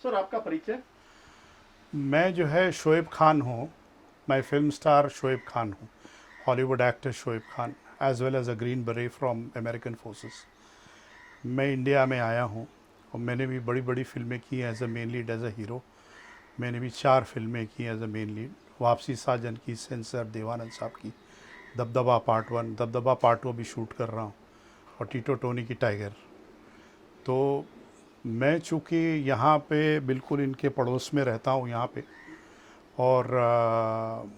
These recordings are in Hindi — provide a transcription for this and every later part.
सर आपका परिचय? मैं जो है शोएब खान हूँ। मैं फिल्म स्टार शोएब खान हूँ, Hollywood actor Shoaib Khan, as well as a green beret from American forces. मैं इंडिया में आया हूँ और मैंने भी बड़ी बड़ी फिल्में की as a main lead, as a hero. मैंने भी 4 फिल्में की एज अ मेन लीड। वापसी साजन की, सेंसर, देवानंद साहब की, दबदबा पार्ट 1, दबदबा पार्ट 2 अभी शूट कर रहा हूँ, और टीटो टोनी की टाइगर। तो मैं चूँकि यहाँ पे बिल्कुल इनके पड़ोस में रहता हूँ यहाँ पे, और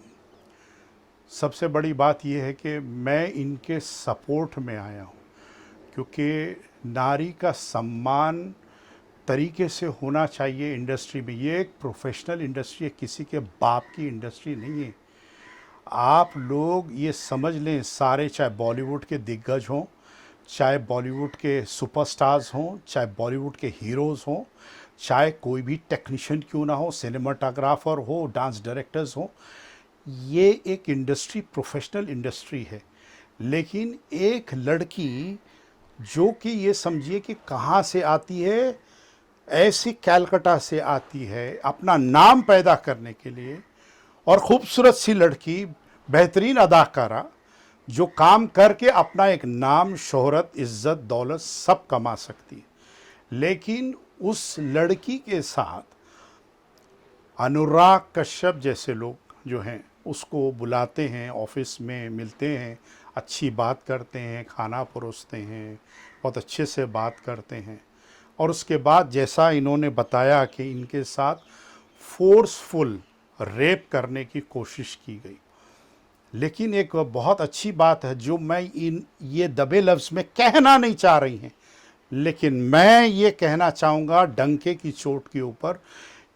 सबसे बड़ी बात यह है कि मैं इनके सपोर्ट में आया हूँ, क्योंकि नारी का सम्मान तरीके से होना चाहिए इंडस्ट्री में। ये एक प्रोफेशनल इंडस्ट्री है, किसी के बाप की इंडस्ट्री नहीं है। आप लोग ये समझ लें, सारे, चाहे बॉलीवुड के दिग्गज हों, चाहे बॉलीवुड के सुपरस्टार्स हों, चाहे बॉलीवुड के हीरोज़ हों, चाहे कोई भी टेक्नीशियन क्यों ना हो, सिनेमाटोग्राफर हो, डांस डायरेक्टर्स हों, ये एक इंडस्ट्री प्रोफेशनल इंडस्ट्री है। लेकिन एक लड़की जो कि ये समझिए कि कहाँ से आती है, ऐसी कैलकटा से आती है अपना नाम पैदा करने के लिए, और खूबसूरत सी लड़की, बेहतरीन अदाकारा, जो काम करके अपना एक नाम, शोहरत, इज्जत, दौलत सब कमा सकती है। लेकिन उस लड़की के साथ अनुराग कश्यप जैसे लोग जो हैं उसको बुलाते हैं, ऑफिस में मिलते हैं, अच्छी बात करते हैं, खाना परोसते हैं, बहुत अच्छे से बात करते हैं, और उसके बाद जैसा इन्होंने बताया कि इनके साथ फोर्सफुल रेप करने की कोशिश की गई। लेकिन एक बहुत अच्छी बात है जो मैं ये दबे लफ्ज़ में कहना नहीं चाह रही हैं, लेकिन मैं ये कहना चाहूँगा डंके की चोट के ऊपर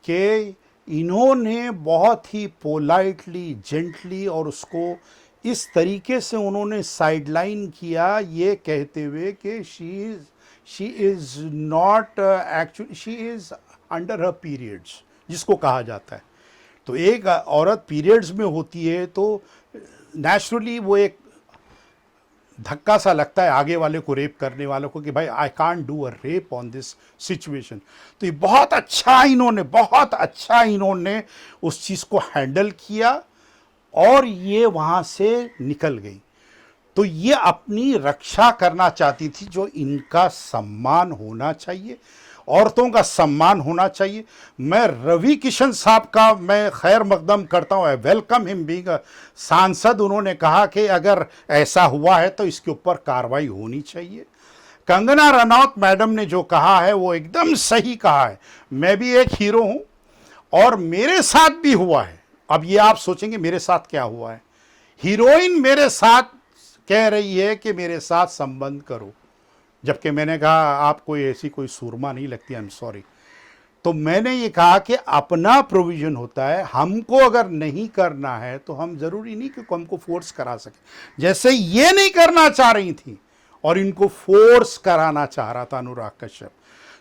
कि इन्होंने बहुत ही पोलाइटली, जेंटली, और उसको इस तरीके से उन्होंने साइडलाइन किया, ये कहते हुए कि she is not actually, she is under her periods, जिसको कहा जाता है। तो एक औरत पीरियड्स में होती है तो नेचुरली वो एक धक्का सा लगता है आगे वाले को, रेप करने वालों को, कि भाई I can't do a rape on this situation. तो ये बहुत अच्छा इन्होंने उस चीज़ को हैंडल किया और ये वहाँ से निकल गई। तो ये अपनी रक्षा करना चाहती थी, जो इनका सम्मान होना चाहिए, औरतों का सम्मान होना चाहिए। मैं रवि किशन साहब का मैं खैर मकदम करता हूँ, वेलकम हिम बीइंग अ सांसद। उन्होंने कहा कि अगर ऐसा हुआ है तो इसके ऊपर कार्रवाई होनी चाहिए। कंगना रनौत मैडम ने जो कहा है वो एकदम सही कहा है। मैं भी एक हीरो हूँ और मेरे साथ भी हुआ है। अब ये आप सोचेंगे मेरे साथ क्या हुआ है। हीरोइन मेरे साथ कह रही है कि मेरे साथ संबंध करो, जबकि मैंने कहा आप कोई ऐसी कोई सूरमा नहीं लगती, आई एम सॉरी। तो मैंने ये कहा कि अपना प्रोविजन होता है, हमको अगर नहीं करना है तो हम ज़रूरी नहीं कि हमको फोर्स करा सके। जैसे ये नहीं करना चाह रही थी और इनको फोर्स कराना चाह रहा था Anurag Kashyap.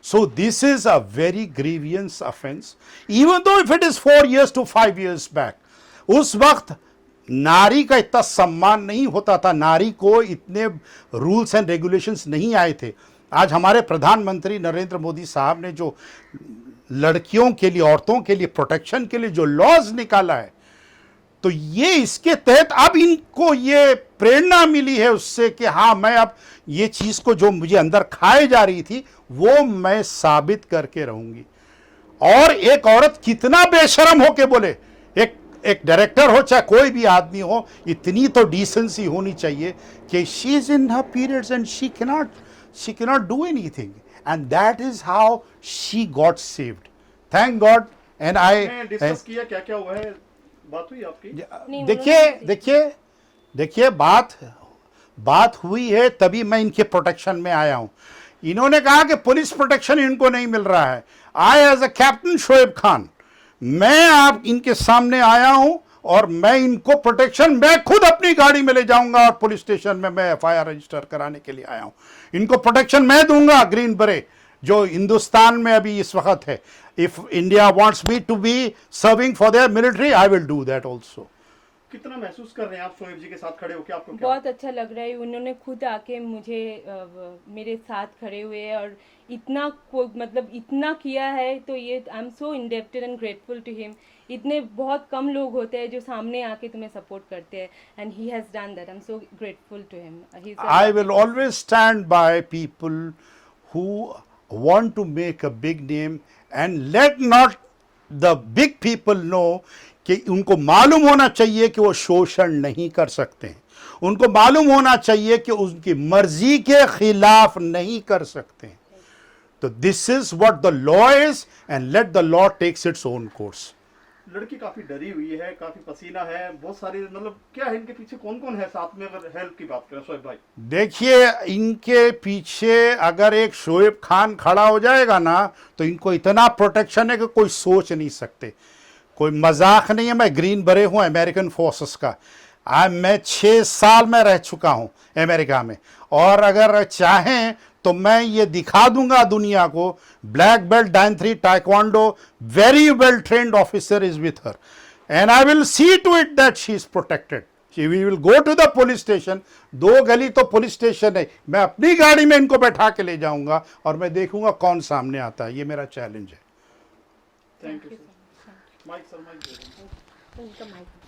So this is a very grievance offence, even though if it is 4 years to 5 years back. उस वक्त नारी का इतना सम्मान नहीं होता था, नारी को इतने रूल्स एंड रेगुलेशंस नहीं आए थे। आज हमारे प्रधानमंत्री नरेंद्र मोदी साहब ने जो लड़कियों के लिए, औरतों के लिए प्रोटेक्शन के लिए जो लॉज निकाला है, तो ये इसके तहत अब इनको ये प्रेरणा मिली है उससे कि हाँ, मैं अब ये चीज़ को जो मुझे अंदर खाए जा रही थी वो मैं साबित करके रहूंगी। और एक औरत कितना बेशरम हो के बोले, एक एक डायरेक्टर हो चाहे कोई भी आदमी हो, इतनी तो डिसेंसी होनी चाहिए कि she is in her periods and she cannot do anything, and that is how she got saved, thank God. And I discuss किया क्या क्या हुआ है, बात हुई आपकी? देखिए देखिए देखिए बात हुई है, तभी मैं इनके प्रोटेक्शन में आया हूं। इन्होंने कहा कि पुलिस प्रोटेक्शन इनको नहीं मिल रहा है। I as a captain Shoaib Khan, मैं आप इनके सामने आया हूं और मैं इनको प्रोटेक्शन, मैं खुद अपनी गाड़ी में ले जाऊंगा और पुलिस स्टेशन में मैं एफआईआर रजिस्टर कराने के लिए आया हूं। इनको प्रोटेक्शन मैं दूंगा, ग्रीन बरे जो हिंदुस्तान में अभी इस वक्त है। If India wants me to be serving for their military, I will do that also. कितना महसूस कर रहे हैं आप शोएब जी के साथ खड़े होकर? आपको क्या बहुत अच्छा लग रहा है, उन्होंने खुद आके मुझे मेरे साथ खड़े हुए हैं और इतना मतलब इतना किया है, तो ये I am so indebted and grateful to him. इतने बहुत कम लोग होते हैं जो सामने आके तुम्हें सपोर्ट करते हैं, and he has done that. I am so grateful to him. I will always stand by people who want to make a big name, and let not the big people know कि उनको मालूम होना चाहिए कि वो शोषण नहीं कर सकते हैं, उनको मालूम होना चाहिए कि उनकी मर्जी के खिलाफ नहीं कर सकते हैं। तो this is what the law is, and let the law takes its own course. लड़की काफी डरी हुई है, काफी पसीना है, बहुत सारी, मतलब क्या है इनके पीछे, कौन कौन है साथ में, अगर हेल्प की बात करें शोएब भाई? देखिए, इनके पीछे अगर एक शोएब खान खड़ा हो जाएगा ना, तो इनको इतना प्रोटेक्शन है कि कोई सोच नहीं सकते। कोई मजाक नहीं है। मैं ग्रीन बरे हूँ अमेरिकन फोर्सेस का। मैं 6 साल में रह चुका हूँ अमेरिका में, और अगर चाहें तो मैं ये दिखा दूंगा दुनिया को, black belt dan 3 taekwondo, very well trained officer is with her, and I will see to it that she is protected. We will go to the police station, 2 गली तो पुलिस स्टेशन है, मैं अपनी गाड़ी में इनको बैठा के ले जाऊंगा और मैं देखूंगा कौन सामने आता है। ये मेरा चैलेंज है। Thank you sir. Mic sir, mic. Welcome, Michael.